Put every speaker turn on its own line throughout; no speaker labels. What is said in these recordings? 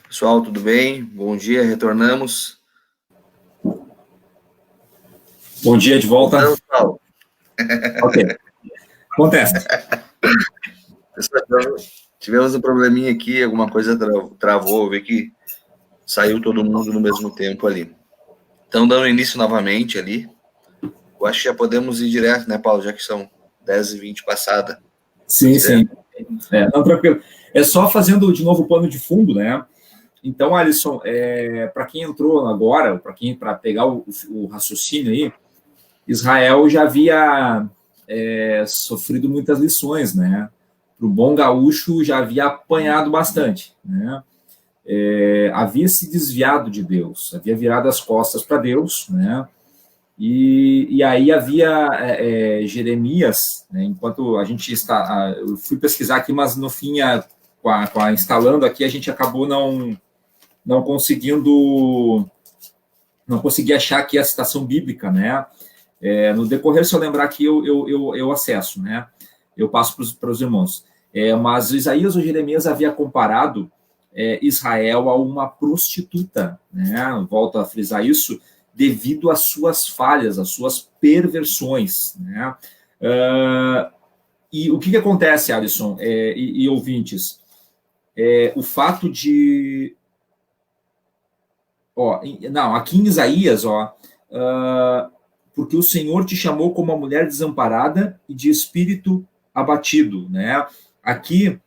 Pessoal, tudo bem? Bom dia, retornamos.
Bom dia de volta.
Voltamos, Paulo.
Ok. Acontece.
Pessoal, tivemos um probleminha aqui, alguma coisa travou, eu vi que saiu todo mundo no mesmo tempo ali. Então, dando início novamente ali, eu acho que já podemos ir direto, né, Paulo? Já que são 10h20 passada.
Sim, sim. Não, tranquilo. É só fazendo de novo o plano de fundo, né? Então, Alisson, para quem entrou agora, para pegar o raciocínio aí, Israel já havia sofrido muitas lições, né? Para o bom gaúcho já havia apanhado bastante, né? Havia se desviado de Deus, havia virado as costas para Deus, né? E aí havia Jeremias, né, enquanto a gente está. Eu fui pesquisar aqui, mas no fim, instalando aqui, a gente acabou não conseguindo. Não consegui achar aqui a citação bíblica, né? No decorrer, se eu lembrar aqui, eu acesso, né? Eu passo para os irmãos. Mas Isaías ou Jeremias havia comparado Israel a uma prostituta, né? Volto a frisar isso, devido às suas falhas, às suas perversões, né? E o que acontece, Alisson e ouvintes? O fato de... aqui em Isaías, porque o Senhor te chamou como uma mulher desamparada e de espírito abatido, né? Aqui,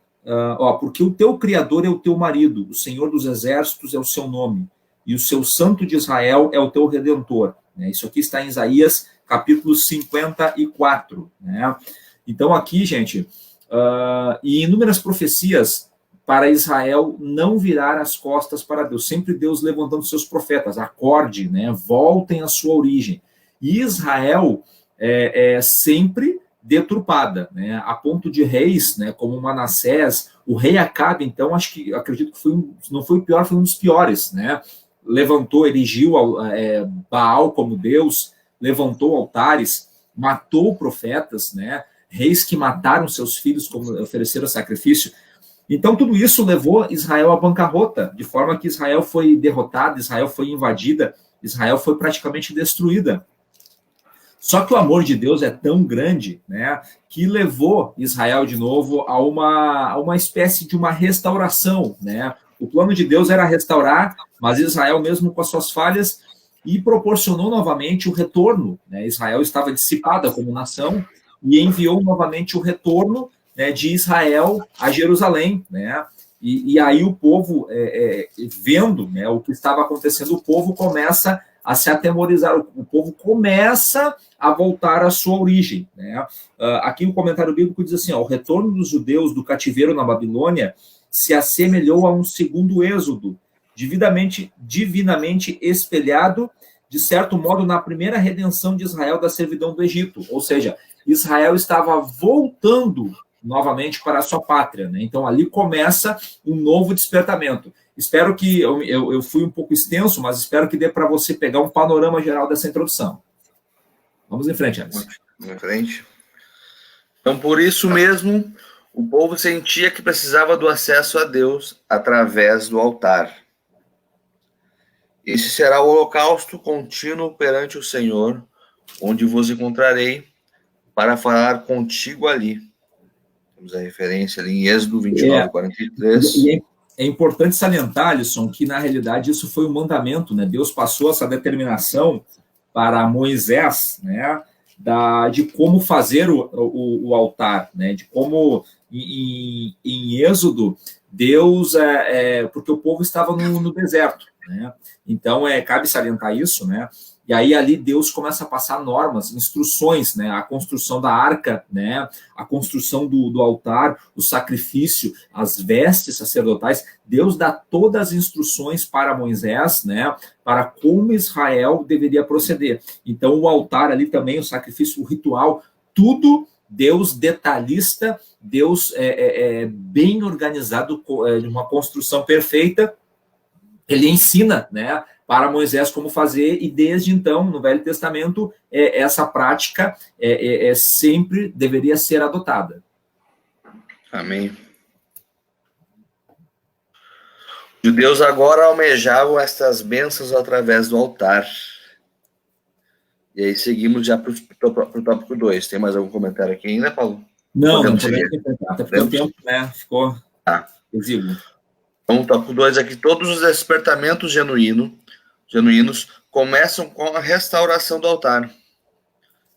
porque o teu Criador é o teu marido, o Senhor dos exércitos é o seu nome, e o seu Santo de Israel é o teu Redentor. Né? Isso aqui está em Isaías, capítulo 54. Né? Então aqui, gente, e inúmeras profecias para Israel não virar as costas para Deus. Sempre Deus levantando seus profetas. Acorde, né? Voltem à sua origem. E Israel sempre deturpada, né? A ponto de reis, né? Como Manassés, o rei Acabe, então, acredito que não foi o pior, foi um dos piores, né? Levantou, erigiu Baal como Deus, levantou altares, matou profetas, né? Reis que mataram seus filhos como ofereceram sacrifício. Então, tudo isso levou Israel à bancarrota, de forma que Israel foi derrotada, Israel foi invadida, Israel foi praticamente destruída. Só que o amor de Deus é tão grande, né, que levou Israel de novo a uma espécie de uma restauração, né? O plano de Deus era restaurar, mas Israel, mesmo com as suas falhas, e proporcionou novamente o retorno, né? Israel estava dissipada como nação e enviou novamente o retorno, né, de Israel a Jerusalém, né? E aí o povo, vendo, né, o que estava acontecendo, o povo começa a se atemorizar, o povo começa a voltar à sua origem. Né? Aqui o comentário bíblico diz assim, o retorno dos judeus do cativeiro na Babilônia se assemelhou a um segundo êxodo, divinamente espelhado, de certo modo, na primeira redenção de Israel da servidão do Egito. Ou seja, Israel estava voltando novamente para a sua pátria. Né? Então, ali começa um novo despertamento. Espero que... Eu fui um pouco extenso, mas espero que dê para você pegar um panorama geral dessa introdução. Vamos em frente, Alisson.
Vamos em frente. Então, por isso mesmo, o povo sentia que precisava do acesso a Deus através do altar. Esse será o holocausto contínuo perante o Senhor, onde vos encontrarei para falar contigo ali. Temos a referência ali em Êxodo 29:43.
É importante salientar, Alisson, que na realidade isso foi um mandamento, né? Deus passou essa determinação para Moisés, né? De como fazer o altar, né? De como em Êxodo Deus porque o povo estava no deserto, né? Então cabe salientar isso, né? E aí ali Deus começa a passar normas, instruções, né? A construção da arca, né? A construção do altar, o sacrifício, as vestes sacerdotais. Deus dá todas as instruções para Moisés, né? Para como Israel deveria proceder. Então o altar ali também, o sacrifício, o ritual, tudo Deus detalhista, Deus bem organizado, de uma construção perfeita. Ele ensina, né, para Moisés como fazer, e desde então, no Velho Testamento, essa prática sempre deveria ser adotada.
Amém. Os judeus agora almejavam estas bênçãos através do altar. E aí seguimos já para o tópico 2. Tem mais algum comentário aqui ainda, Paulo?
Não podemos tentar, até porque o tempo, né, ficou exíguo.
Então, tópico 2 aqui, todos os despertamentos genuínos começam com a restauração do altar.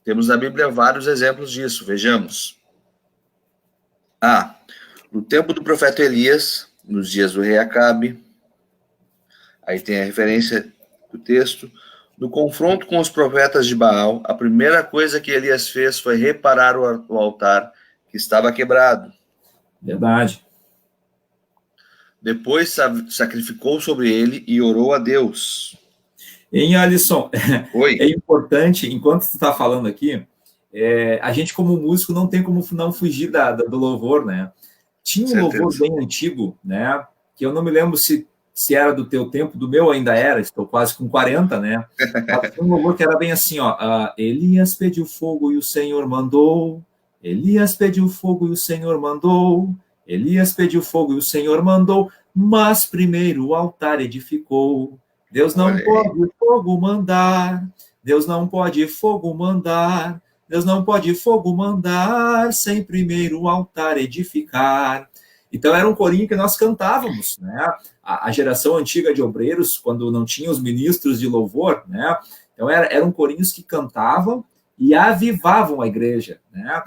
Temos na Bíblia vários exemplos disso, vejamos. No tempo do profeta Elias, nos dias do rei Acabe, aí tem a referência do texto. No confronto com os profetas de Baal, a primeira coisa que Elias fez foi reparar o altar que estava quebrado.
Verdade.
Depois sacrificou sobre ele e orou a Deus.
Em Alisson,
Oi.
É importante, enquanto você está falando aqui, a gente como músico não tem como não fugir do louvor, né? Tinha um louvor bem antigo, né? Que eu não me lembro se era do teu tempo, do meu ainda era, estou quase com 40, né? Mas tinha um louvor que era bem assim, ó. Elias pediu fogo e o Senhor mandou. Elias pediu fogo e o Senhor mandou. Elias pediu fogo e o Senhor mandou. Mas primeiro o altar edificou. Deus não pode fogo mandar. Deus não pode fogo mandar. Deus não pode fogo mandar sem primeiro o altar edificar. Então era um corinho que nós cantávamos, né? A geração antiga de obreiros, quando não tinha os ministros de louvor, né? Então eram corinhos que cantavam e avivavam a igreja, né?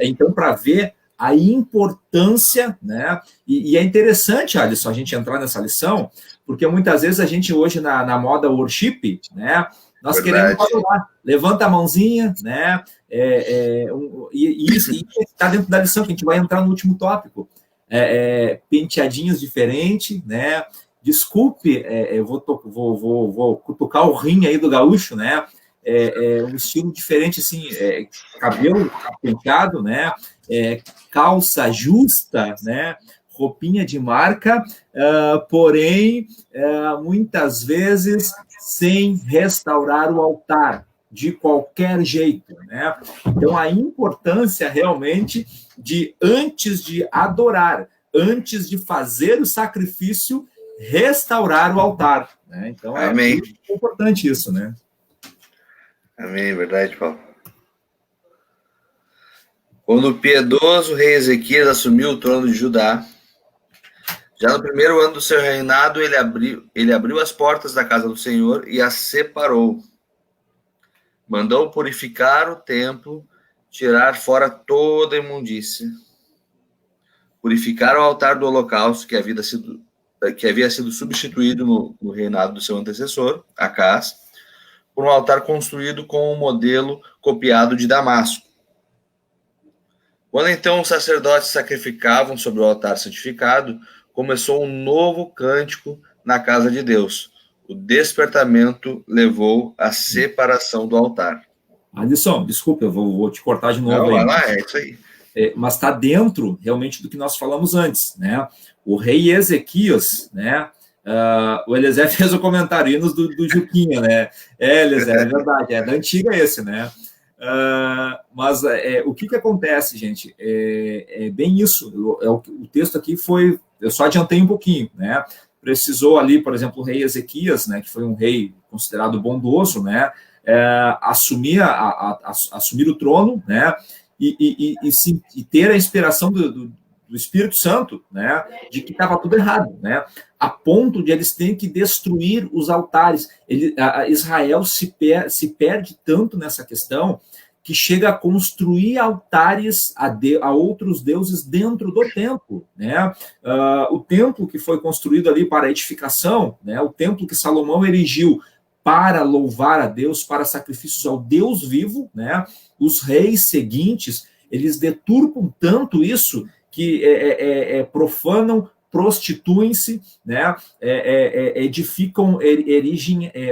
Então, para ver a importância, né? E é interessante, Alisson, a gente entrar nessa lição, porque muitas vezes a gente hoje na moda worship, né? Nós queremos adorar, levanta a mãozinha, né? E isso está dentro da lição, que a gente vai entrar no último tópico. Penteadinhos diferentes, né? Desculpe, eu vou cutucar o rim aí do gaúcho, né? Um estilo diferente, assim, cabelo penteado, né? Calça justa, né? Roupinha de marca, porém, muitas vezes sem restaurar o altar, de qualquer jeito, né? Então, a importância realmente de, antes de adorar, antes de fazer o sacrifício, restaurar o altar, né? Então,
Amém.
Muito importante isso, né?
Amém, verdade, Paulo. Quando o piedoso rei Ezequias assumiu o trono de Judá, já no primeiro ano do seu reinado, ele abriu as portas da casa do Senhor e as separou. Mandou purificar o templo, tirar fora toda a imundícia, purificar o altar do holocausto que havia sido substituído no reinado do seu antecessor, Acás, por um altar construído com um modelo copiado de Damasco. Quando então os sacerdotes sacrificavam sobre o altar santificado, começou um novo cântico na casa de Deus. O despertamento levou à separação do altar.
Alisson, desculpa, eu vou te cortar de novo.
Não, vai lá, é isso aí.
Mas está dentro, realmente, do que nós falamos antes, né? O rei Ezequias, né? O Eliezer fez o comentário, hinos do Juquinha, né? Eliezer, é verdade, é da antiga esse, né? Mas o que acontece, gente? É bem isso. O texto aqui foi... Eu só adiantei um pouquinho, né? Precisou ali, por exemplo, o rei Ezequias, né? Que foi um rei considerado bondoso, né? Assumir o trono, né? E ter a inspiração do Espírito Santo, né? De que estava tudo errado, né? A ponto de eles terem que destruir os altares. Israel se perde tanto nessa questão que chega a construir altares a outros deuses dentro do templo, né? O templo que foi construído ali para edificação, né? O templo que Salomão erigiu para louvar a Deus, para sacrifícios ao Deus vivo, né? Os reis seguintes, eles deturpam tanto isso que profanam, prostituem-se, né?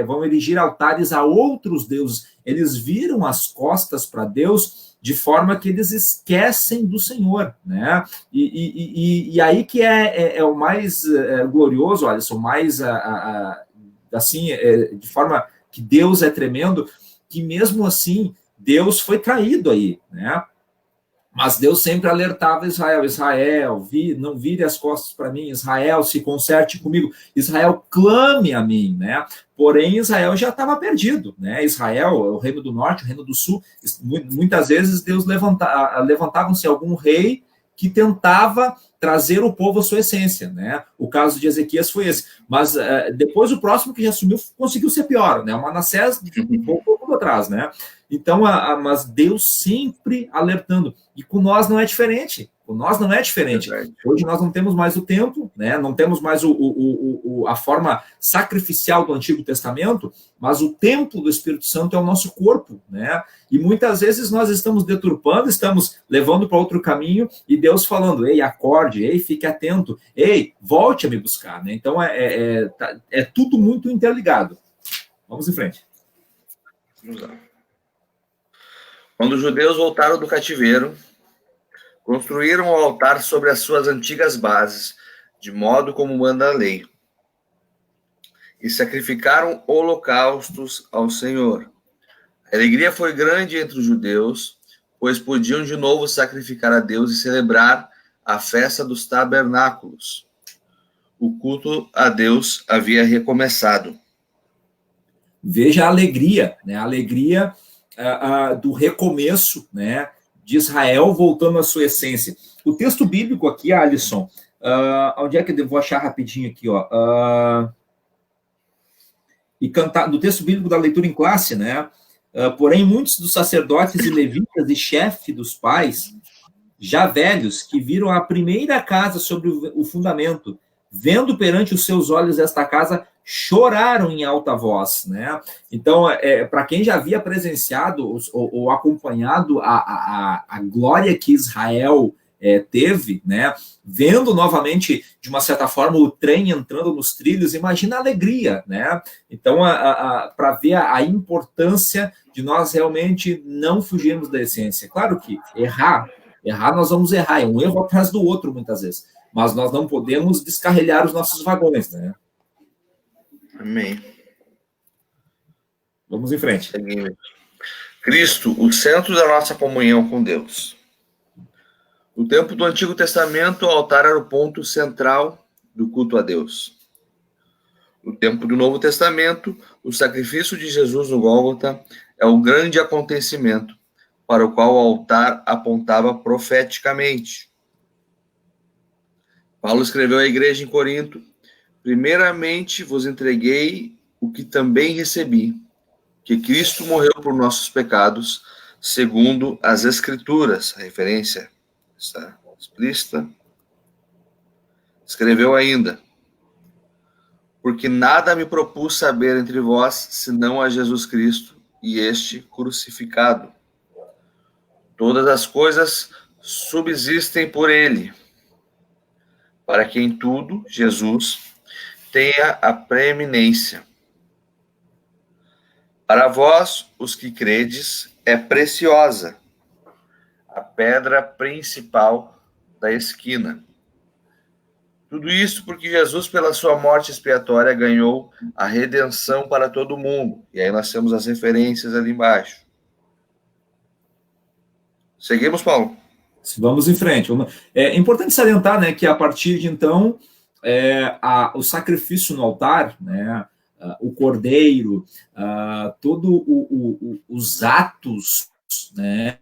Vão erigir altares a outros deuses. Eles viram as costas para Deus de forma que eles esquecem do Senhor, né? E aí que é o mais glorioso, olha, o mais assim, de forma que Deus é tremendo, que mesmo assim Deus foi traído aí, né? Mas Deus sempre alertava Israel: Israel, não vire as costas para mim, Israel, se conserte comigo, Israel, clame a mim, né? Porém, Israel já estava perdido, né? Israel, o reino do norte, o reino do sul, muitas vezes Deus levantava-se algum rei que tentava trazer o povo à sua essência, né? O caso de Ezequias foi esse. Mas depois o próximo que já assumiu conseguiu ser pior, né? O Manassés voltou tudo atrás, né? Então, mas Deus sempre alertando. E com nós não é diferente. Com nós não é diferente. Hoje nós não temos mais o tempo, né? Não temos mais a forma sacrificial do Antigo Testamento, mas o templo do Espírito Santo é o nosso corpo, né? E muitas vezes nós estamos deturpando, estamos levando para outro caminho, e Deus falando: ei, acorde, ei, fique atento, ei, volte a me buscar, né? Então é tudo muito interligado. Vamos em frente.
Vamos lá. Quando os judeus voltaram do cativeiro, construíram o altar sobre as suas antigas bases, de modo como manda a lei, e sacrificaram holocaustos ao Senhor. A alegria foi grande entre os judeus, pois podiam de novo sacrificar a Deus e celebrar a festa dos tabernáculos. O culto a Deus havia recomeçado.
Veja a alegria, né? A alegria do recomeço, né, de Israel voltando à sua essência. O texto bíblico aqui, Alisson, onde é que eu vou achar rapidinho aqui, ó? E cantar no texto bíblico da leitura em classe, né? Porém, muitos dos sacerdotes e levitas e chefe dos pais, já velhos, que viram a primeira casa sobre o fundamento, vendo perante os seus olhos esta casa, choraram em alta voz, né? Então, para quem já havia presenciado ou acompanhado a glória que Israel teve, né? Vendo novamente, de uma certa forma, o trem entrando nos trilhos, imagina a alegria, né? Então, para ver a importância de nós realmente não fugirmos da essência. Claro que errar nós vamos errar, é um erro atrás do outro, muitas vezes. Mas nós não podemos descarrilhar os nossos vagões, né?
Amém.
Vamos em frente.
Cristo, o centro da nossa comunhão com Deus. No tempo do Antigo Testamento, o altar era o ponto central do culto a Deus. No tempo do Novo Testamento, o sacrifício de Jesus no Gólgota é o grande acontecimento para o qual o altar apontava profeticamente. Paulo escreveu à igreja em Corinto: primeiramente vos entreguei o que também recebi, que Cristo morreu por nossos pecados, segundo as Escrituras. A referência está explícita. Escreveu ainda: porque nada me propus saber entre vós, senão a Jesus Cristo e este crucificado. Todas as coisas subsistem por ele, para que em tudo Jesus tenha a preeminência. Para vós, os que credes, é preciosa a pedra principal da esquina. Tudo isso porque Jesus, pela sua morte expiatória, ganhou a redenção para todo mundo. E aí nós temos as referências ali embaixo. Seguimos, Paulo?
Vamos em frente. É importante salientar, né, que a partir de então, o sacrifício no altar, né, o cordeiro, todos os atos, né,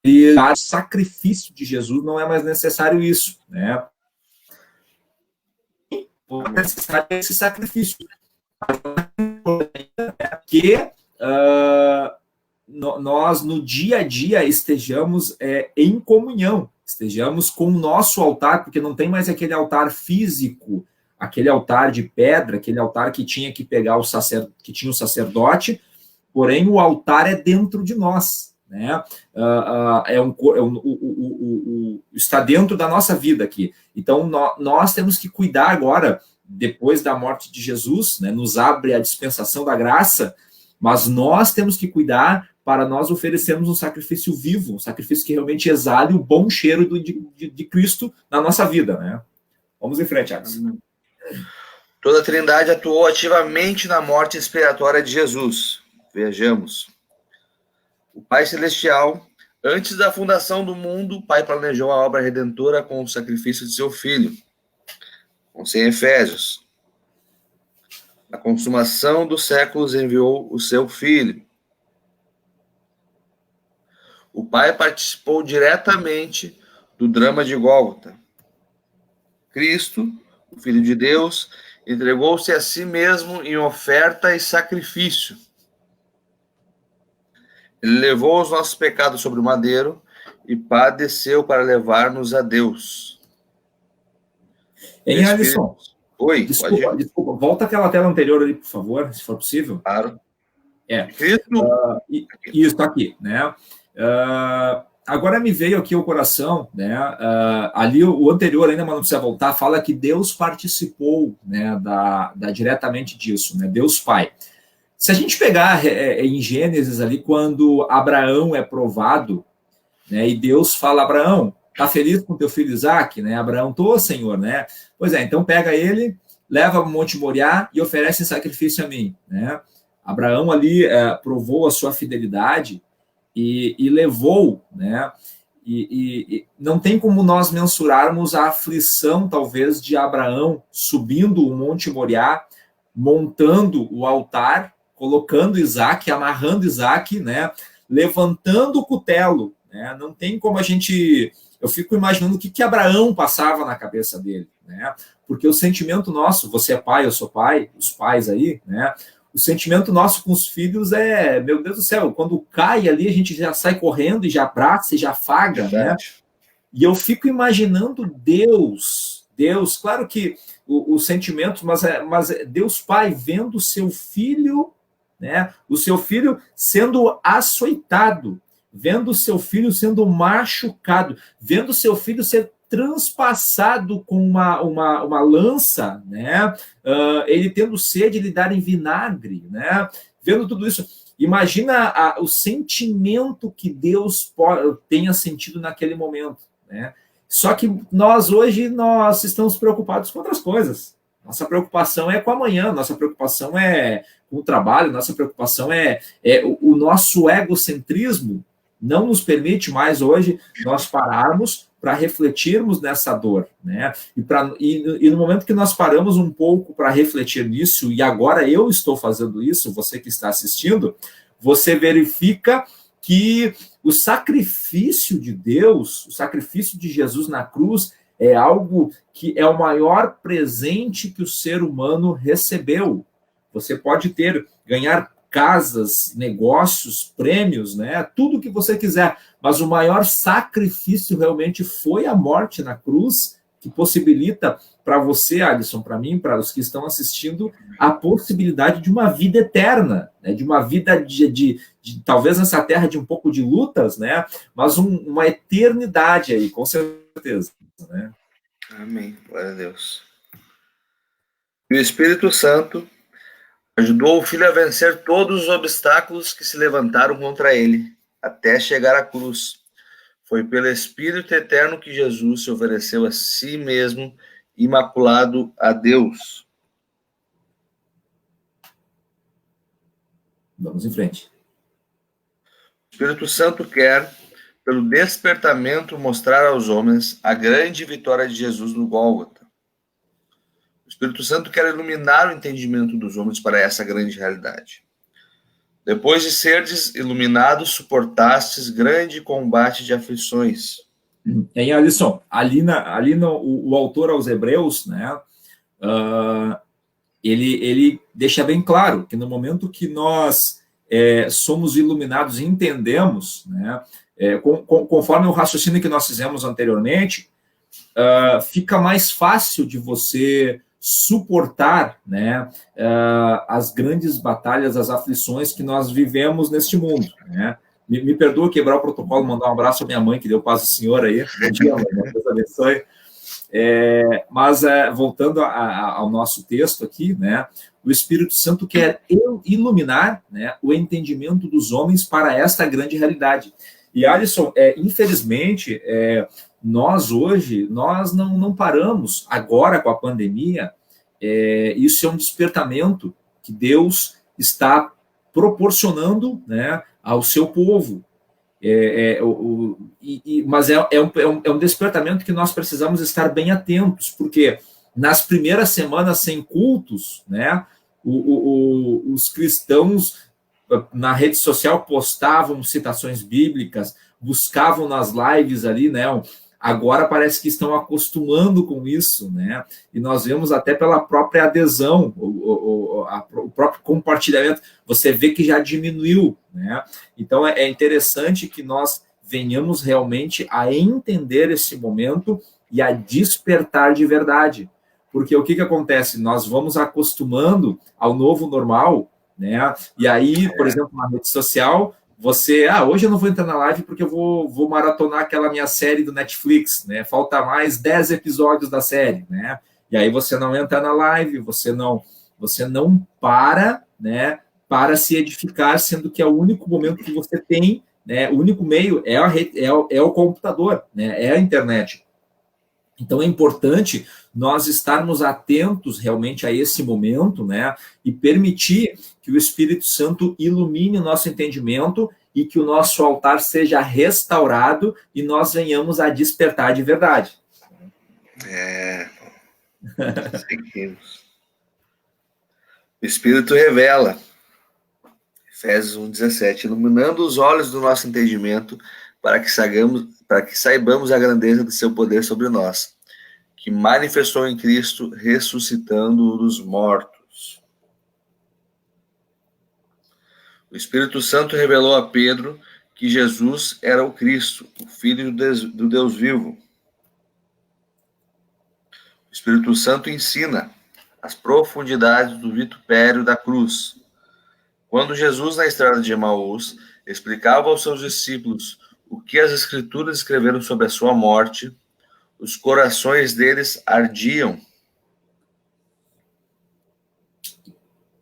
o sacrifício de Jesus não é mais necessário isso, né? Não é necessário esse sacrifício. Que nós, no dia a dia, estejamos em comunhão, estejamos com o nosso altar, porque não tem mais aquele altar físico, aquele altar de pedra, aquele altar que tinha que pegar que tinha o sacerdote, porém o altar é dentro de nós, né? Está dentro da nossa vida aqui. Então, nós temos que cuidar agora, depois da morte de Jesus, né, nos abre a dispensação da graça, mas nós temos que cuidar para nós oferecermos um sacrifício vivo, um sacrifício que realmente exale o bom cheiro de Cristo na nossa vida, né? Vamos em frente, Alex.
Toda a Trindade atuou ativamente na morte expiatória de Jesus. Vejamos. O Pai Celestial, antes da fundação do mundo, o Pai planejou a obra redentora com o sacrifício de seu Filho. Como em Efésios. Na consumação dos séculos enviou o seu Filho. O Pai participou diretamente do drama de Gólgota. Cristo, o Filho de Deus, entregou-se a si mesmo em oferta e sacrifício. Ele levou os nossos pecados sobre o madeiro e padeceu para levar-nos a Deus.
Hein, Alisson?
Oi,
desculpa. Volta aquela tela anterior ali, por favor, se for possível.
Claro.
Cristo. Isso, tá aqui, né? Agora me veio aqui o coração, né? Ali o anterior ainda, mas não precisa voltar, fala que Deus participou, né, diretamente disso, né? Deus Pai. Se a gente pegar em Gênesis ali, quando Abraão é provado, né, e Deus fala: Abraão, tá feliz com teu filho Isaque? Né? Abraão, tô, Senhor, né? Pois é, então pega ele, leva para o Monte Moriá e oferece sacrifício a mim, né? Abraão ali provou a sua fidelidade e levou, né? E não tem como nós mensurarmos a aflição, talvez, de Abraão subindo o Monte Moriá, montando o altar, colocando Isaque, amarrando Isaque, né? Levantando o cutelo, né? Não tem como a gente... Eu fico imaginando o que Abraão passava na cabeça dele, né? Porque o sentimento nosso, você é pai, eu sou pai, os pais aí, né? O sentimento nosso com os filhos é, meu Deus do céu, quando cai ali, a gente já sai correndo e já abraça e já afaga, né? E eu fico imaginando Deus, claro que o sentimento, mas Deus Pai vendo o seu filho, né? O seu filho sendo açoitado, vendo o seu filho sendo machucado, vendo o seu filho ser transpassado com uma lança, né? Ele tendo sede, lhe darem vinagre, né? Vendo tudo isso, imagina o sentimento que Deus tenha sentido naquele momento, né? Só que hoje nós estamos preocupados com outras coisas. Nossa preocupação é com amanhã, nossa preocupação é com o trabalho, nossa preocupação é o nosso egocentrismo não nos permite mais hoje nós pararmos para refletirmos nessa dor, né? E no momento que nós paramos um pouco para refletir nisso, e agora eu estou fazendo isso, você que está assistindo, você verifica que o sacrifício de Deus, o sacrifício de Jesus na cruz, é algo que é o maior presente que o ser humano recebeu. Você pode ganhar casas, negócios, prêmios, né? Tudo que você quiser, mas o maior sacrifício realmente foi a morte na cruz, que possibilita para você, Alisson, para mim, para os que estão assistindo, a possibilidade de uma vida eterna, né? De uma vida de talvez nessa terra de um pouco de lutas, né? Mas uma eternidade aí, com certeza, né?
Amém, glória a Deus. E o Espírito Santo ajudou o Filho a vencer todos os obstáculos que se levantaram contra ele, até chegar à cruz. Foi pelo Espírito Eterno que Jesus se ofereceu a si mesmo, imaculado a Deus.
Vamos em frente.
O Espírito Santo quer, pelo despertamento, mostrar aos homens a grande vitória de Jesus no Gólgota. O Espírito Santo quer iluminar o entendimento dos homens para essa grande realidade. Depois de serdes iluminados, suportastes grande combate de aflições.
Em Alisson, o autor aos Hebreus, né, ele deixa bem claro que no momento que nós somos iluminados e entendemos, né, conforme o raciocínio que nós fizemos anteriormente, fica mais fácil de você suportar, né, as grandes batalhas, as aflições que nós vivemos neste mundo, né? Me perdoa quebrar o protocolo, mandar um abraço à minha mãe, que deu paz ao senhor aí. Bom dia, mãe, Deus abençoe. Mas, voltando ao nosso texto aqui, né, o Espírito Santo quer iluminar, né, o entendimento dos homens para esta grande realidade. E, Alisson, infelizmente, nós hoje, não paramos, agora com a pandemia, isso é um despertamento que Deus está proporcionando, né, ao seu povo. Mas é um despertamento que nós precisamos estar bem atentos, porque nas primeiras semanas sem cultos, né, os cristãos na rede social postavam citações bíblicas, buscavam nas lives ali, né? Agora parece que estão acostumando com isso, né? E nós vemos até pela própria adesão, o próprio compartilhamento, você vê que já diminuiu, né? Então é interessante que nós venhamos realmente a entender esse momento e a despertar de verdade. Porque o que acontece? Nós vamos acostumando ao novo normal, né? E aí, por exemplo, na rede social, você, hoje eu não vou entrar na live porque eu vou maratonar aquela minha série do Netflix, né? Falta mais 10 episódios da série, né? E aí você não entra na live, você não para, né? Para se edificar, sendo que é o único momento que você tem, né? O único meio é o computador, né? É a internet. Então é importante nós estarmos atentos realmente a esse momento, né? E permitir que o Espírito Santo ilumine o nosso entendimento e que o nosso altar seja restaurado e nós venhamos a despertar de verdade.
Seguimos. O Espírito revela. Efésios 1,17, iluminando os olhos do nosso entendimento para que saibamos a grandeza do seu poder sobre nós, que manifestou em Cristo, ressuscitando-o dos mortos. O Espírito Santo revelou a Pedro que Jesus era o Cristo, o Filho do Deus vivo. O Espírito Santo ensina as profundidades do vitupério da cruz. Quando Jesus, na estrada de Emaús, explicava aos seus discípulos o que as Escrituras escreveram sobre a sua morte, os corações deles ardiam.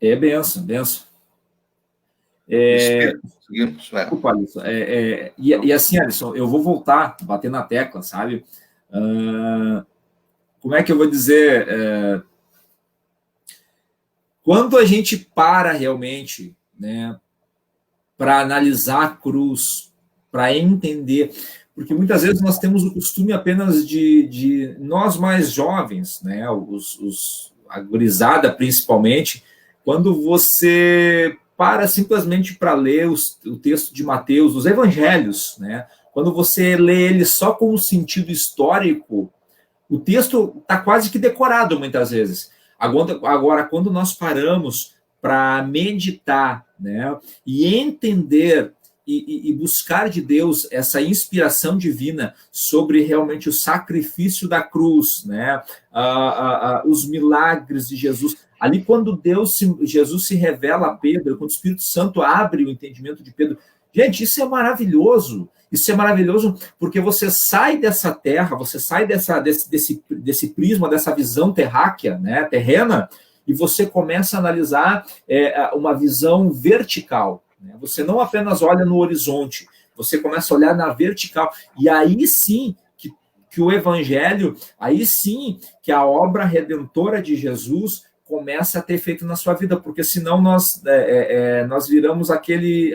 Benção. Desculpa, Alisson. E assim, Alisson, eu vou voltar, bater na tecla, sabe? Como é que eu vou dizer? Quando a gente para realmente, né, para analisar a cruz, para entender, porque muitas vezes nós temos o costume apenas de nós mais jovens, né, a gurizada principalmente, quando você para simplesmente para ler o texto de Mateus, os evangelhos, né, quando você lê ele só com o sentido histórico, o texto está quase que decorado muitas vezes. Agora, quando nós paramos para meditar, né, e entender e buscar de Deus essa inspiração divina sobre realmente o sacrifício da cruz, né, os milagres de Jesus. Ali, quando Jesus se revela a Pedro, quando o Espírito Santo abre o entendimento de Pedro, gente, isso é maravilhoso. Isso é maravilhoso porque você sai dessa terra, você sai desse prisma, dessa visão terráquea, né, terrena, e você começa a analisar uma visão vertical. Né? Você não apenas olha no horizonte, você começa a olhar na vertical. E aí sim que o evangelho, aí sim que a obra redentora de Jesus começa a ter efeito na sua vida, porque senão nós viramos aquele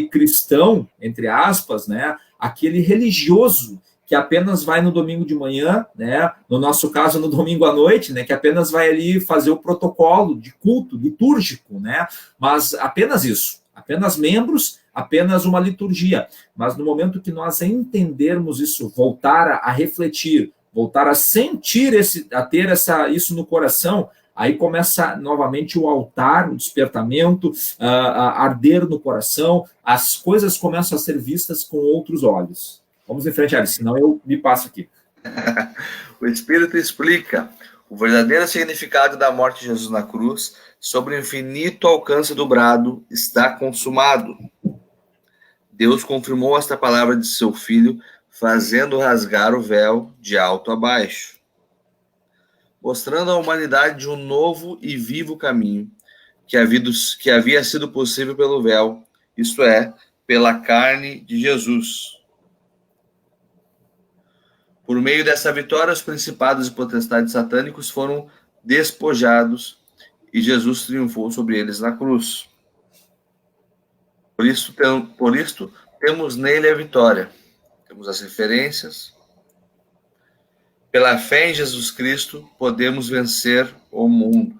cristão, entre aspas, né, aquele religioso que apenas vai no domingo de manhã, né, no nosso caso no domingo à noite, né, que apenas vai ali fazer o protocolo de culto litúrgico, né, mas apenas isso, apenas membros, apenas uma liturgia. Mas no momento que nós entendermos isso, voltar a refletir, voltar a sentir isso no coração, aí começa novamente o altar, o despertamento, a arder no coração, as coisas começam a ser vistas com outros olhos. Vamos em frente, Alice, senão eu me passo aqui.
O Espírito explica o verdadeiro significado da morte de Jesus na cruz sobre o infinito alcance do brado, está consumado. Deus confirmou esta palavra de seu Filho, fazendo rasgar o véu de alto a baixo, mostrando à humanidade de um novo e vivo caminho que havia sido possível pelo véu, isto é, pela carne de Jesus. Por meio dessa vitória, os principados e potestades satânicos foram despojados e Jesus triunfou sobre eles na cruz. Por isto temos nele a vitória. Temos as referências. Pela fé em Jesus Cristo, podemos vencer o mundo.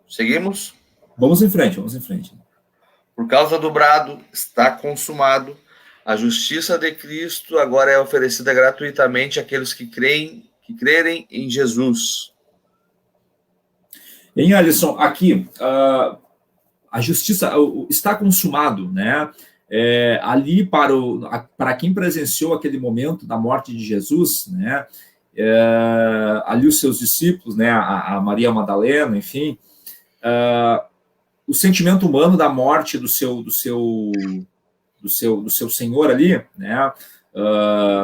Seguimos?
Vamos em frente, vamos em frente.
Por causa do brado, está consumado. A justiça de Cristo agora é oferecida gratuitamente àqueles que crerem em Jesus.
Em Alisson, aqui, a justiça está consumado, né? Ali para quem presenciou aquele momento da morte de Jesus, né? Ali os seus discípulos, né? A Maria Madalena, enfim, o sentimento humano da morte do seu senhor ali, né?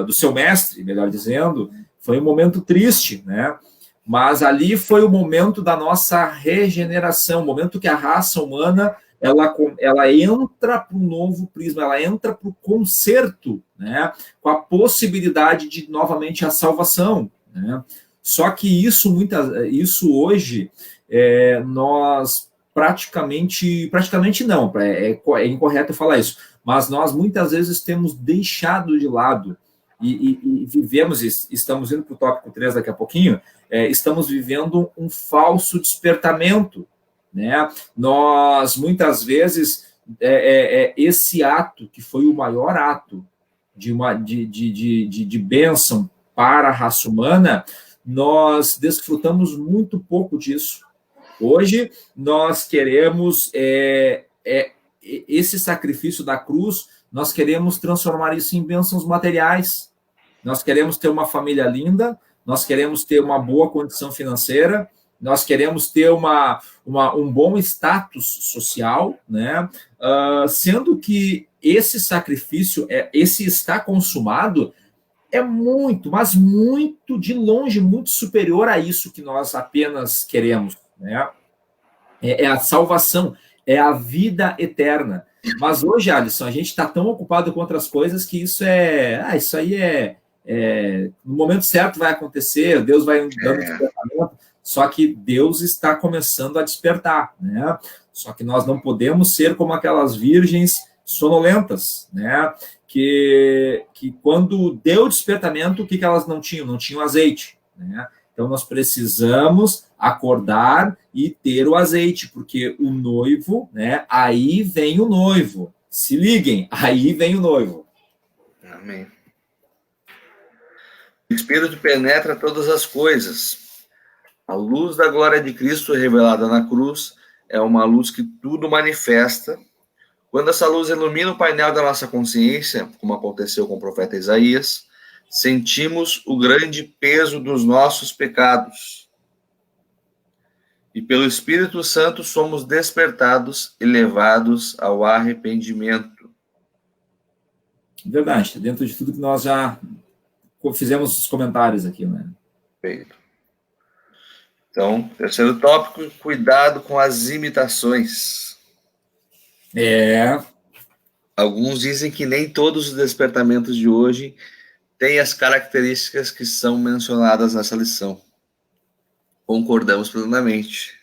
Do seu mestre, melhor dizendo, foi um momento triste, né? Mas ali foi o momento da nossa regeneração, o momento que a raça humana ela entra para um novo prisma, ela entra para o concerto, né, com a possibilidade de novamente a salvação, né? Só que isso hoje nós praticamente não, é incorreto falar isso, mas nós muitas vezes temos deixado de lado e vivemos, estamos indo para o tópico 3 daqui a pouquinho, estamos vivendo um falso despertamento, né? Nós, muitas vezes, esse ato, que foi o maior ato de bênção para a raça humana, nós desfrutamos muito pouco disso. Hoje, nós queremos esse sacrifício da cruz, nós queremos transformar isso em bênçãos materiais. Nós queremos ter uma família linda, nós queremos ter uma boa condição financeira, nós queremos ter um bom status social, né? Sendo que esse sacrifício, esse está consumado, é muito, mas muito de longe, muito superior a isso que nós apenas queremos, né? É a salvação, é a vida eterna. Mas hoje, Alisson, a gente está tão ocupado com outras coisas que isso aí no momento certo vai acontecer, Deus vai dando despertamento, só que Deus está começando a despertar, né? Só que nós não podemos ser como aquelas virgens sonolentas, né? Que quando deu despertamento, o que elas não tinham? Não tinham azeite, né? Então nós precisamos acordar e ter o azeite, porque o noivo, né? Aí vem o noivo. Se liguem, aí vem o noivo.
Amém. O Espírito penetra todas as coisas. A luz da glória de Cristo revelada na cruz é uma luz que tudo manifesta. Quando essa luz ilumina o painel da nossa consciência, como aconteceu com o profeta Isaías, sentimos o grande peso dos nossos pecados. E pelo Espírito Santo somos despertados e levados ao arrependimento.
Verdade, dentro de tudo que nós já fizemos os comentários aqui, né?
Perfeito. Então, terceiro tópico, cuidado com as imitações. Alguns dizem que nem todos os despertamentos de hoje têm as características que são mencionadas nessa lição. Concordamos plenamente.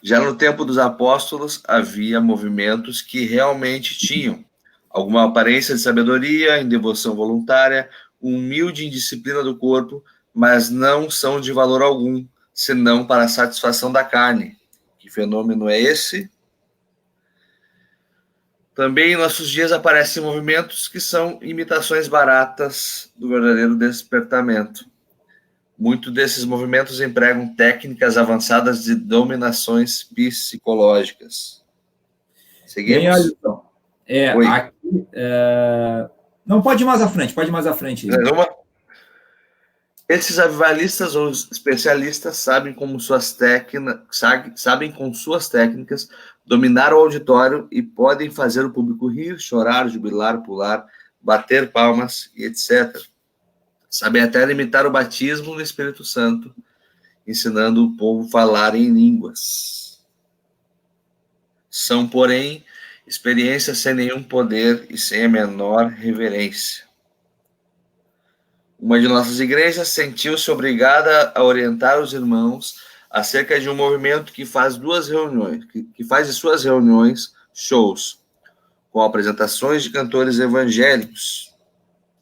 Já no tempo dos apóstolos, havia movimentos que realmente tinham alguma aparência de sabedoria, em devoção voluntária, humilde indisciplina do corpo, mas não são de valor algum, senão para a satisfação da carne. Que fenômeno é esse? Também em nossos dias aparecem movimentos que são imitações baratas do verdadeiro despertamento. Muitos desses movimentos empregam técnicas avançadas de dominações psicológicas. Seguimos?
Bem, Alisson, aqui, não, pode ir mais à frente.
Esses avivalistas ou especialistas sabem com suas técnicas dominar o auditório e podem fazer o público rir, chorar, jubilar, pular, bater palmas e etc. Sabem até limitar o batismo no Espírito Santo, ensinando o povo a falar em línguas. São, porém, experiências sem nenhum poder e sem a menor reverência. Uma de nossas igrejas sentiu-se obrigada a orientar os irmãos acerca de um movimento que faz duas reuniões, que faz de suas reuniões shows, com apresentações de cantores evangélicos.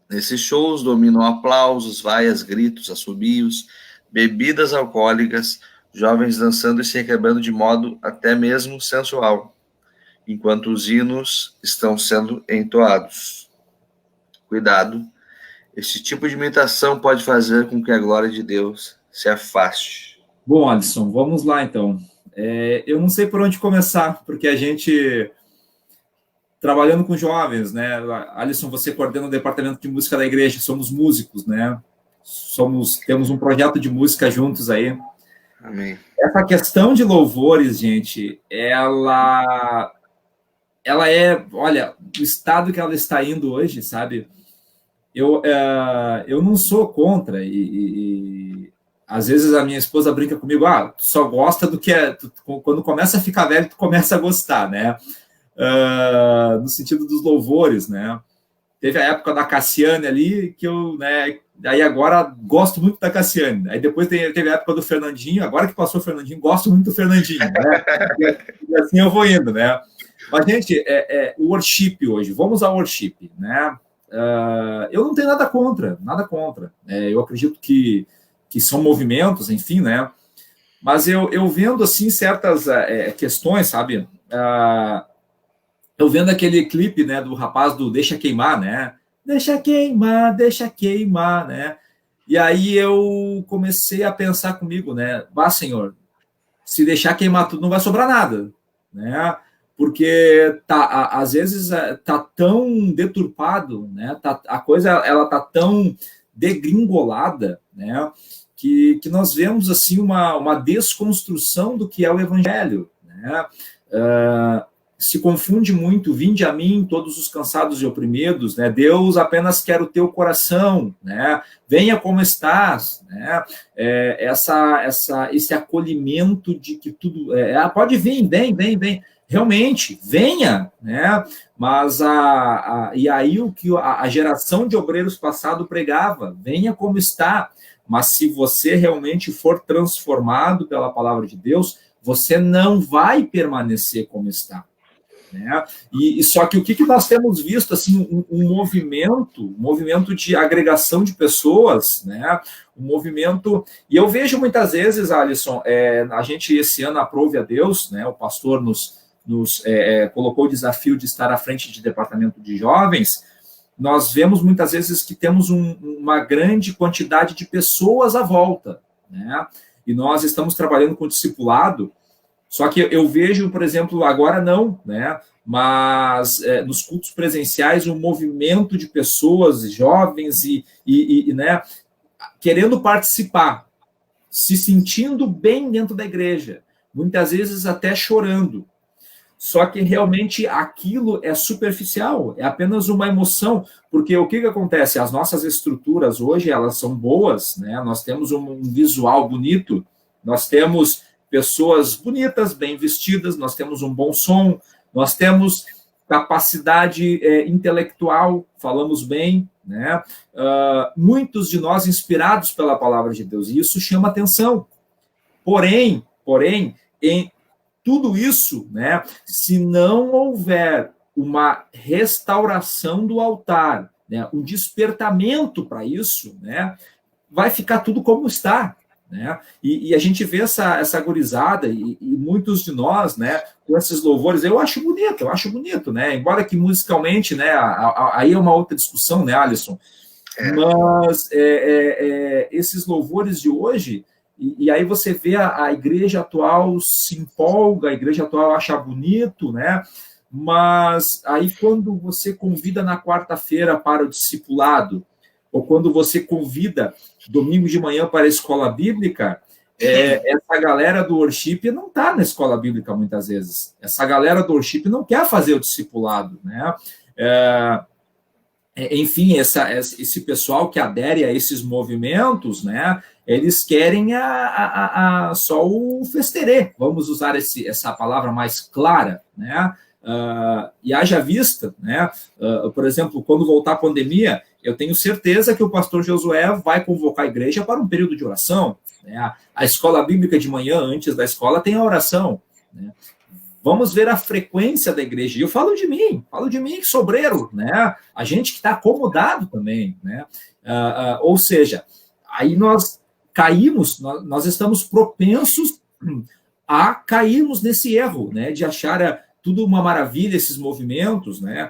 Nesses shows dominam aplausos, vaias, gritos, assobios, bebidas alcoólicas, jovens dançando e se requebrando de modo até mesmo sensual, enquanto os hinos estão sendo entoados. Cuidado, esse tipo de imitação pode fazer com que a glória de Deus se afaste.
Bom, Alisson, vamos lá então. Eu não sei por onde começar, porque a gente, trabalhando com jovens, né? Alisson, você coordena o departamento de música da igreja, somos músicos, né? Temos um projeto de música juntos aí.
Amém.
Essa questão de louvores, gente, ela olha, o estado que ela está indo hoje, sabe? Eu não sou contra, e às vezes a minha esposa brinca comigo, tu só gosta do que quando começa a ficar velho, tu começa a gostar, né? No sentido dos louvores, né? Teve a época da Cassiane ali, que eu, né? Aí agora gosto muito da Cassiane. Aí depois teve a época do Fernandinho, agora que passou o Fernandinho, gosto muito do Fernandinho, né? E assim eu vou indo, né? Mas, gente, o worship hoje, vamos ao worship, né? Eu não tenho nada contra, nada contra. Eu acredito que são movimentos, enfim, né? Mas eu vendo, assim, certas questões, sabe? Eu vendo aquele clipe, né, do rapaz do Deixa Queimar, né? Deixa queimar, né? E aí eu comecei a pensar comigo, né? Senhor, se deixar queimar tudo, não vai sobrar nada, né? Porque às vezes tá tão deturpado, né? A coisa ela tá tão degringolada, né? Que nós vemos assim uma desconstrução do que é o evangelho, né? Se confunde muito, vinde a mim todos os cansados e oprimidos, né? Deus apenas quer o teu coração, né? Venha como estás, né? Esse acolhimento de que tudo pode vir, vem, realmente, venha, né? Mas e aí o que a geração de obreiros passado pregava, venha como está, mas se você realmente for transformado pela palavra de Deus, você não vai permanecer como está. Né? E só que o que nós temos visto assim um movimento de agregação de pessoas, né? Um movimento, e eu vejo muitas vezes, Alisson, a gente esse ano aprove a Deus, né? O pastor nos colocou o desafio de estar à frente de departamento de jovens. Nós vemos muitas vezes que temos uma grande quantidade de pessoas à volta, né? E nós estamos trabalhando com discipulado. Só que eu vejo, por exemplo, agora não, né? Mas nos cultos presenciais, um movimento de pessoas jovens e né, querendo participar, se sentindo bem dentro da igreja, muitas vezes até chorando. Só que realmente aquilo é superficial, é apenas uma emoção, porque o que acontece? As nossas estruturas hoje, elas são boas, né? Nós temos um visual bonito, nós temos pessoas bonitas, bem vestidas, nós temos um bom som, nós temos capacidade intelectual, falamos bem, né? Muitos de nós inspirados pela palavra de Deus, e isso chama atenção. Porém, em tudo isso, né, se não houver uma restauração do altar, né, um despertamento para isso, né, vai ficar tudo como está. Né? E a gente vê essa gurizada e muitos de nós, né, com esses louvores, eu acho bonito, né? Embora que musicalmente, né, aí é uma outra discussão, né, Alisson? Mas esses louvores de hoje, e aí você vê a igreja atual se empolga, a igreja atual acha bonito, né? Mas aí quando você convida na quarta-feira para o discipulado, ou quando você convida domingo de manhã para a escola bíblica, essa galera do worship não está na escola bíblica muitas vezes. Essa galera do worship não quer fazer o discipulado, né? Enfim, esse pessoal que adere a esses movimentos, né? Eles querem só o festerê, vamos usar essa palavra mais clara, né? E haja vista, né? Por exemplo, quando voltar a pandemia, eu tenho certeza que o pastor Josué vai convocar a igreja para um período de oração, né? A escola bíblica de manhã, antes da escola, tem a oração, né? Vamos ver a frequência da igreja. E eu falo de mim, sobreiro, né? A gente que está acomodado também, né? Ou seja, aí nós caímos, nós estamos propensos a cairmos nesse erro, né? De achar tudo uma maravilha, esses movimentos, né?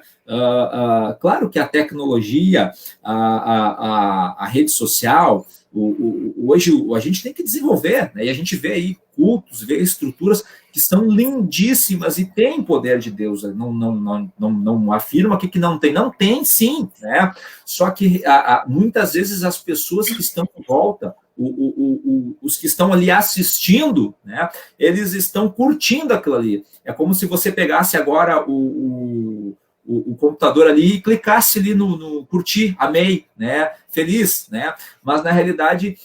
Claro que a tecnologia, a rede social, hoje a gente tem que desenvolver, né? E a gente vê aí cultos, vê estruturas que são lindíssimas e têm poder de Deus. Não afirma que não tem sim, né? Só que muitas vezes as pessoas que estão em volta, os que estão ali assistindo, né, eles estão curtindo aquilo ali. É como se você pegasse agora o computador ali e clicasse ali no curtir, amei, né, feliz, né? Mas na realidade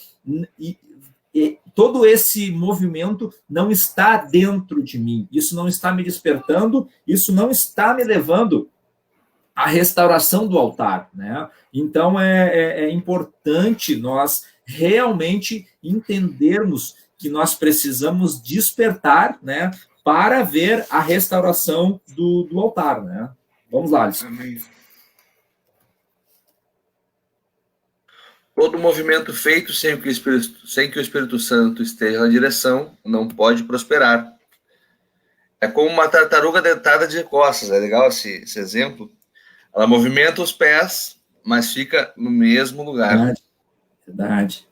todo esse movimento não está dentro de mim, isso não está me despertando, isso não está me levando à restauração do altar, né? Então é importante nós realmente entendermos que nós precisamos despertar, né, para ver a restauração do altar, né? Vamos lá, Alisson.
Amém. Todo movimento feito sem que o Espírito Santo esteja na direção não pode prosperar. É como uma tartaruga dentada de costas. É legal esse exemplo. Ela movimenta os pés, mas fica no mesmo lugar.
Verdade.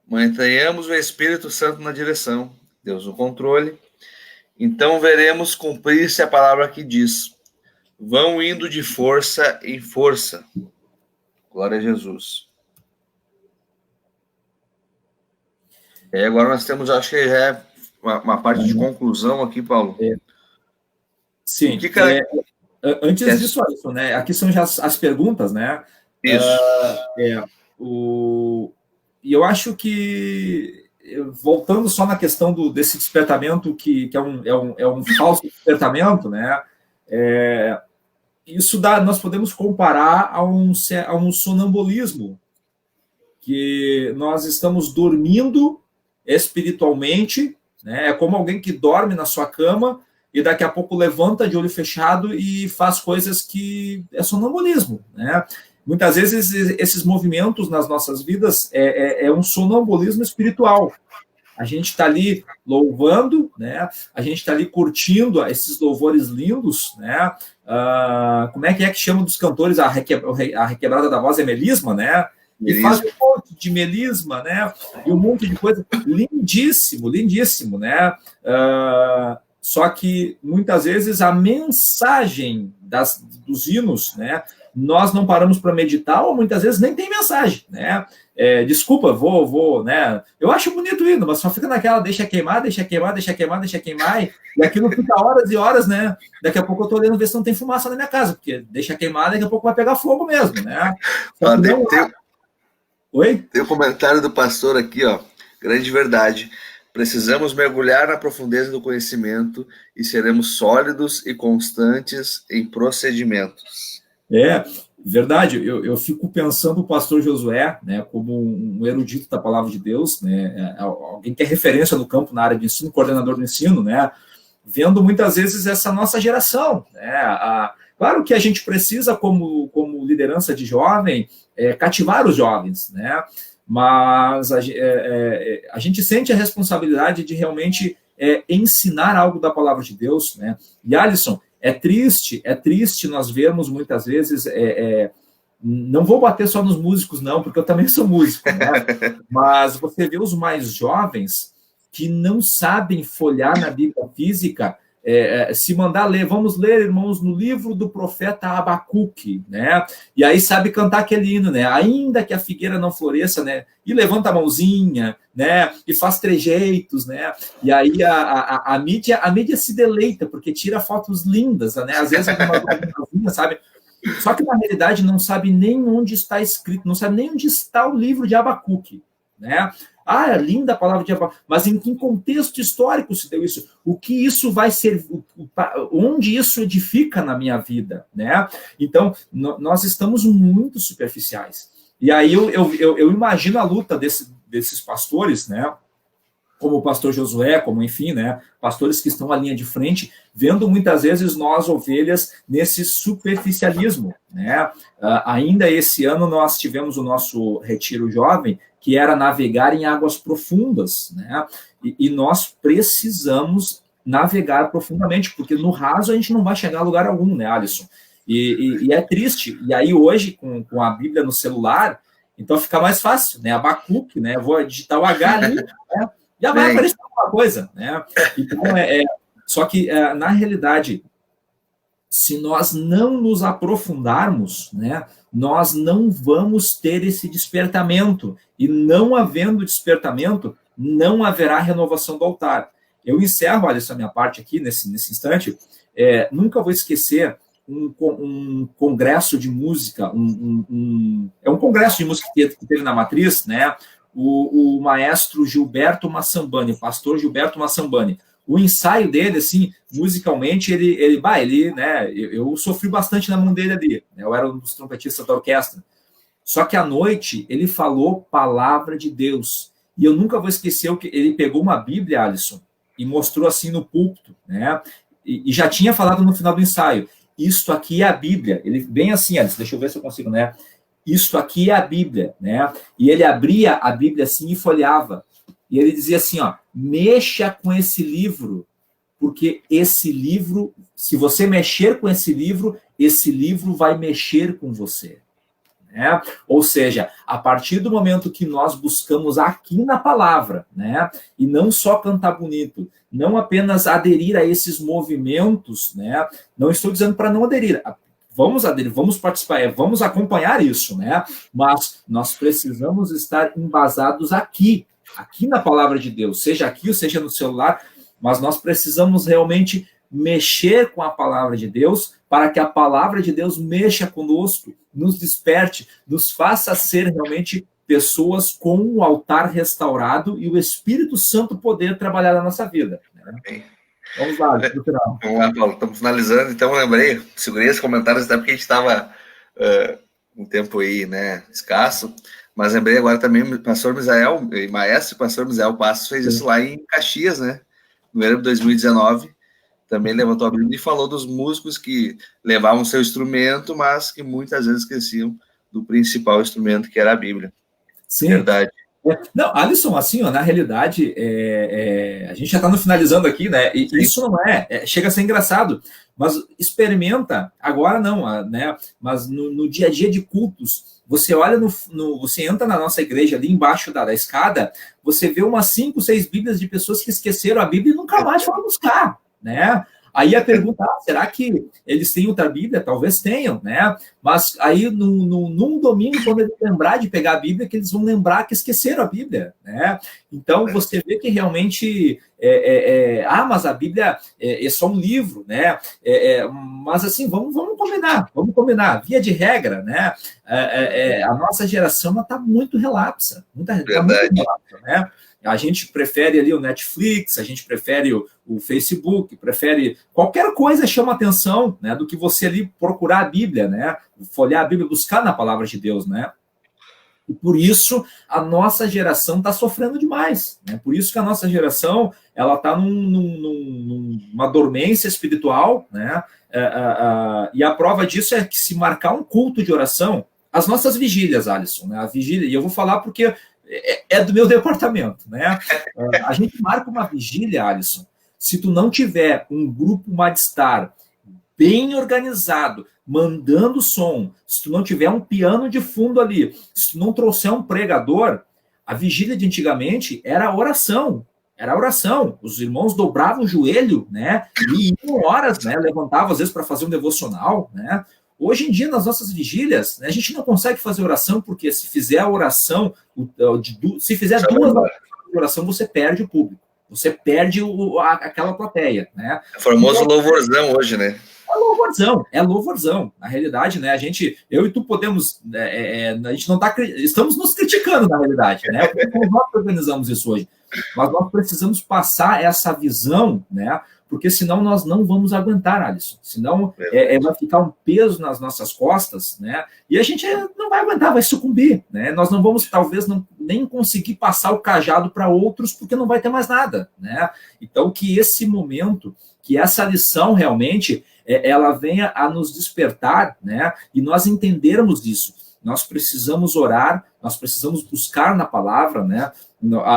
Mantenhamos o Espírito Santo na direção, Deus no controle. Então veremos cumprir-se a palavra que diz: vão indo de força em força. Glória a Jesus. E agora nós temos, acho que já é uma parte de conclusão aqui, Paulo.
Sim. Antes disso, Alisson, né? Aqui são já as perguntas, né?
Isso.
E eu acho que, voltando só na questão desse despertamento, que é um falso despertamento, né? Isso nós podemos comparar a um sonambulismo, que nós estamos dormindo espiritualmente, né? É como alguém que dorme na sua cama e daqui a pouco levanta de olho fechado e faz coisas que é sonambulismo, né? Muitas vezes esses movimentos nas nossas vidas é um sonambulismo espiritual. A gente está ali louvando, né? A gente está ali curtindo esses louvores lindos, né? Como é que chama dos cantores? A requebrada da voz é melisma, né? E faz um monte de melisma, né? E um monte de coisa. Lindíssimo, lindíssimo, né? Só que muitas vezes a mensagem dos hinos, né? Nós não paramos para meditar, ou muitas vezes nem tem mensagem, né? Desculpa, vou, né? Eu acho bonito o hino, mas só fica naquela deixa queimar, deixa queimar, deixa queimar, deixa queimar, e aquilo fica horas e horas, né? Daqui a pouco eu tô olhando ver se não tem fumaça na minha casa, porque deixa queimar, daqui a pouco vai pegar fogo mesmo, né? Oi?
Tem um comentário do pastor aqui, ó. Grande verdade. Precisamos mergulhar na profundeza do conhecimento e seremos sólidos e constantes em procedimentos.
Verdade. Eu fico pensando o pastor Josué, né, como um erudito da palavra de Deus, né, alguém que é referência no campo na área de ensino, coordenador do ensino, né, vendo muitas vezes essa nossa geração, né, claro que a gente precisa, como liderança de jovem, cativar os jovens, né, mas a gente sente a responsabilidade de realmente ensinar algo da palavra de Deus, né, e Alisson, é triste nós vermos muitas vezes, não vou bater só nos músicos não, porque eu também sou músico, né? Mas você vê os mais jovens que não sabem folhear na Bíblia física, se mandar ler, vamos ler, irmãos, no livro do profeta Abacuque, né? E aí sabe cantar aquele hino, né? Ainda que a figueira não floresça, né? E levanta a mãozinha, né? E faz trejeitos, né? E aí a mídia se deleita, porque tira fotos lindas, né? Às vezes alguma coisa, sabe? Só que na realidade não sabe nem onde está escrito, não sabe nem onde está o livro de Abacuque, né? Ah, é linda a palavra de Abraão, mas em que contexto histórico se deu isso? O que isso vai ser, onde isso edifica na minha vida, né? Então, nós estamos muito superficiais. E aí eu imagino a luta desses pastores, né? Como o pastor Josué, como enfim, né, pastores que estão na linha de frente, vendo muitas vezes nós, ovelhas, nesse superficialismo, né? Ainda esse ano nós tivemos o nosso retiro jovem, que era navegar em águas profundas, né? E nós precisamos navegar profundamente, porque no raso a gente não vai chegar a lugar algum, né, Alisson? E é triste. E aí hoje, com a Bíblia no celular, então fica mais fácil, né? Abacuque, né? Eu vou digitar o H ali, né? Já vai aparecer alguma coisa, né? Então, só que, na realidade, se nós não nos aprofundarmos, né, nós não vamos ter esse despertamento. E não havendo despertamento, não haverá renovação do altar. Eu encerro, olha, essa minha parte aqui, nesse instante. Nunca vou esquecer um congresso de música, é um congresso de música que teve na Matriz, né? O maestro Gilberto Massambani, o pastor Gilberto Massambani. O ensaio dele, assim, musicalmente, ele né, eu sofri bastante na mão dele ali, né, eu era um dos trompetistas da orquestra. Só que à noite ele falou palavra de Deus. E eu nunca vou esquecer o que ele pegou uma Bíblia, Alisson, e mostrou assim no púlpito, né? E já tinha falado no final do ensaio. Isto aqui é a Bíblia. Ele bem assim, Alisson, deixa eu ver se eu consigo, né? Isto aqui é a Bíblia, né? E ele abria a Bíblia assim e folheava. E ele dizia assim, ó, mexa com esse livro, porque esse livro, se você mexer com esse livro vai mexer com você. Né? Ou seja, a partir do momento que nós buscamos aqui na palavra, né? E não só cantar bonito, não apenas aderir a esses movimentos, né? Não estou dizendo para não aderir, vamos aderir, vamos participar, vamos acompanhar isso, né? Mas nós precisamos estar embasados aqui na palavra de Deus, seja aqui ou seja no celular, mas nós precisamos realmente mexer com a palavra de Deus para que a palavra de Deus mexa conosco, nos desperte, nos faça ser realmente pessoas com o altar restaurado e o Espírito Santo poder trabalhar na nossa vida. Né? Vamos lá, no final.
Vamos lá, Paulo, estamos finalizando, então eu lembrei, segurei esses comentários até porque a gente estava um tempo aí, né, escasso, mas lembrei agora também o pastor Misael, maestro pastor Misael Passos fez isso lá em Caxias, né, no ano de 2019, também levantou a Bíblia e falou dos músicos que levavam seu instrumento, mas que muitas vezes esqueciam do principal instrumento, que era a Bíblia.
Sim.
Verdade.
Não, Alisson, assim, ó, na realidade, a gente já está finalizando aqui, né? E isso não chega a ser engraçado, mas experimenta, agora não, né? Mas no dia a dia de cultos, você olha você entra na nossa igreja ali embaixo da escada, você vê umas 5, 6 Bíblias de pessoas que esqueceram a Bíblia e nunca mais foram buscar, né? Aí a pergunta, será que eles têm outra Bíblia? Talvez tenham, né? Mas aí num domingo, quando eles lembrar de pegar a Bíblia, que eles vão lembrar que esqueceram a Bíblia, né? Então você vê que realmente mas a Bíblia é só um livro, né? Mas assim, vamos combinar, via de regra, né? A nossa geração está muito relapsa, né? A gente prefere ali o Netflix, a gente prefere o Facebook, prefere qualquer coisa chama atenção, né, do que você ali procurar a Bíblia, né, folhear a Bíblia, buscar na palavra de Deus, né. E por isso a nossa geração está sofrendo demais, né. Por isso que a nossa geração ela está numa dormência espiritual, né. E a prova disso é que se marcar um culto de oração, as nossas vigílias, Alisson, né, a vigília, e eu vou falar porque é do meu departamento, né? A gente marca uma vigília, Alisson. Se tu não tiver um grupo Madstar bem organizado, mandando som, se tu não tiver um piano de fundo ali, se tu não trouxer um pregador, a vigília de antigamente era oração. Era oração. Os irmãos dobravam o joelho, né? E iam horas, né? Levantavam às vezes para fazer um devocional, né? Hoje em dia, nas nossas vigílias, né, a gente não consegue fazer oração, porque se fizer a oração, se fizer 2 horas de oração, você perde o público, você perde aquela plateia. Né?
É o famoso louvorzão hoje, né?
É louvorzão. Na realidade, né? Eu e tu podemos, a gente não tá, estamos nos criticando na realidade, né? Porque nós organizamos isso hoje, mas nós precisamos passar essa visão, né? Porque senão nós não vamos aguentar, Alisson. Senão vai ficar um peso nas nossas costas, né? E a gente não vai aguentar, vai sucumbir, né? Nós não vamos, talvez, nem conseguir passar o cajado para outros, porque não vai ter mais nada, né? Então, que esse momento, que essa lição realmente, ela venha a nos despertar, né? E nós entendermos isso. Nós precisamos orar, nós precisamos buscar na palavra, né?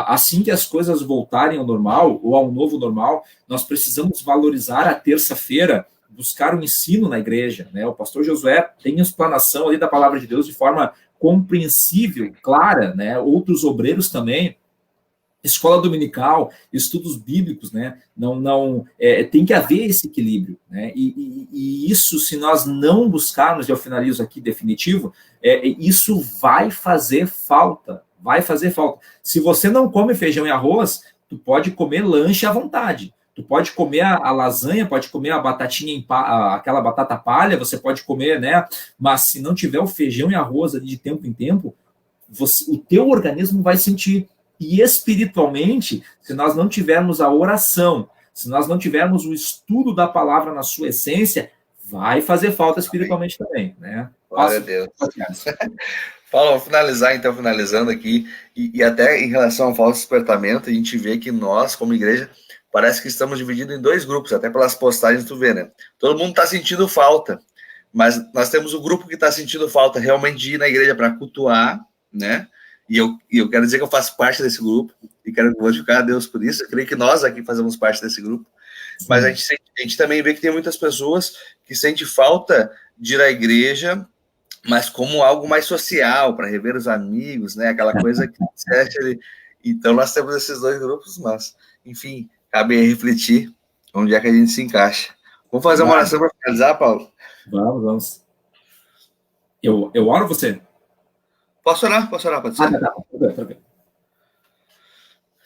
Assim que as coisas voltarem ao normal, ou ao novo normal, nós precisamos valorizar a terça-feira, buscar o ensino na igreja, né? O pastor Josué tem explanação ali da palavra de Deus de forma compreensível, clara, né? Outros obreiros também, escola dominical, estudos bíblicos, né? Tem que haver esse equilíbrio, né? E isso, se nós não buscarmos, eu finalizo aqui definitivo, isso vai fazer falta. Vai fazer falta. Se você não come feijão e arroz, tu pode comer lanche à vontade. Tu pode comer a lasanha, pode comer a batatinha, aquela batata palha, você pode comer, né? Mas se não tiver o feijão e arroz ali de tempo em tempo, o teu organismo vai sentir. E espiritualmente, se nós não tivermos a oração, se nós não tivermos o estudo da palavra na sua essência, vai fazer falta espiritualmente também, né?
Glória a Deus. Paulo, finalizando aqui, e até em relação ao falso despertamento, a gente vê que nós, como igreja, parece que estamos divididos em dois grupos, até pelas postagens tu vê, né? Todo mundo está sentindo falta, mas nós temos o grupo que está sentindo falta realmente de ir na igreja para cultuar, né? E eu quero dizer que eu faço parte desse grupo, e quero glorificar a Deus por isso. Eu creio que nós aqui fazemos parte desse grupo. Sim. Mas a gente também vê que tem muitas pessoas que sentem falta de ir à igreja, mas como algo mais social, para rever os amigos, né? Aquela coisa que você ali. Então, nós temos esses dois grupos, mas, enfim, cabe refletir onde é que a gente se encaixa. Vamos fazer uma oração para finalizar, Paulo?
Vamos. Eu oro você?
Posso orar, pode ser?
Tá bem.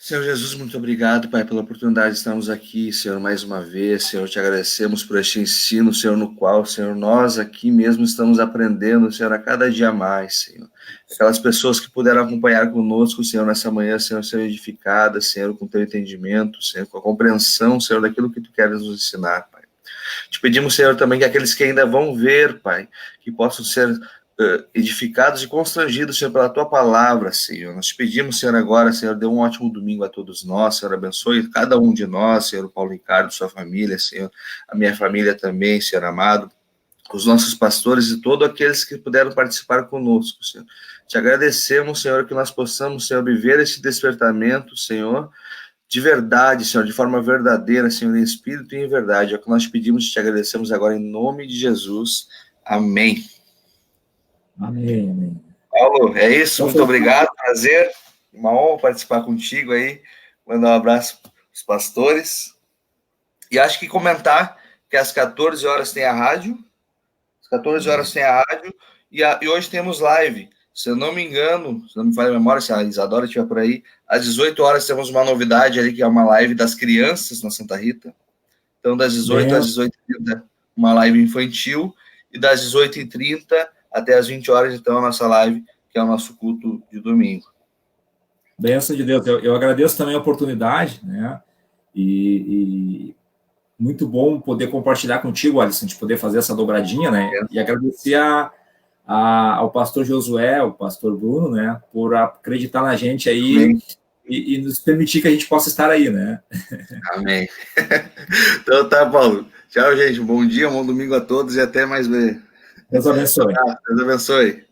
Senhor Jesus, muito obrigado, Pai, pela oportunidade de estarmos aqui, Senhor, mais uma vez. Senhor, te agradecemos por este ensino, Senhor, no qual, Senhor, nós aqui mesmo estamos aprendendo, Senhor, a cada dia mais, Senhor. Aquelas pessoas que puderam acompanhar conosco, Senhor, nessa manhã, Senhor, serão edificadas, Senhor, com teu entendimento, Senhor, com a compreensão, Senhor, daquilo que tu queres nos ensinar, Pai. Te pedimos, Senhor, também que aqueles que ainda vão ver, Pai, que possam ser edificados e constrangidos, Senhor, pela tua palavra, Senhor. Nós te pedimos, Senhor, agora, Senhor, dê um ótimo domingo a todos nós, Senhor, abençoe cada um de nós, Senhor, o Paulo Ricardo, sua família, Senhor, a minha família também, Senhor amado, os nossos pastores e todos aqueles que puderam participar conosco, Senhor. Te agradecemos, Senhor, que nós possamos, Senhor, viver esse despertamento, Senhor, de verdade, Senhor, de forma verdadeira, Senhor, em espírito e em verdade. É o que nós pedimos e te agradecemos agora em nome de Jesus. Amém.
Amém.
Paulo, é isso, muito obrigado, prazer, uma honra participar contigo aí, mandar um abraço para os pastores, e acho que comentar que às 14 horas tem a rádio, e hoje temos live, se eu não me engano, se não me falha a memória, se a Isadora estiver por aí, às 18 horas temos uma novidade ali, que é uma live das crianças na Santa Rita, então das 18 às 18h30, uma live infantil, e das 18h30 até as 20 horas, então, a nossa live, que é o nosso culto de domingo.
Bênção de Deus. Eu agradeço também a oportunidade, né? E muito bom poder compartilhar contigo, Alisson, de poder fazer essa dobradinha, né? E agradecer ao pastor Josué, ao pastor Bruno, né? Por acreditar na gente aí e nos permitir que a gente possa estar aí, né?
Amém. Então tá, Paulo. Tchau, gente. Bom dia, bom domingo a todos e até mais ver.
Deus abençoe.
Deus abençoe.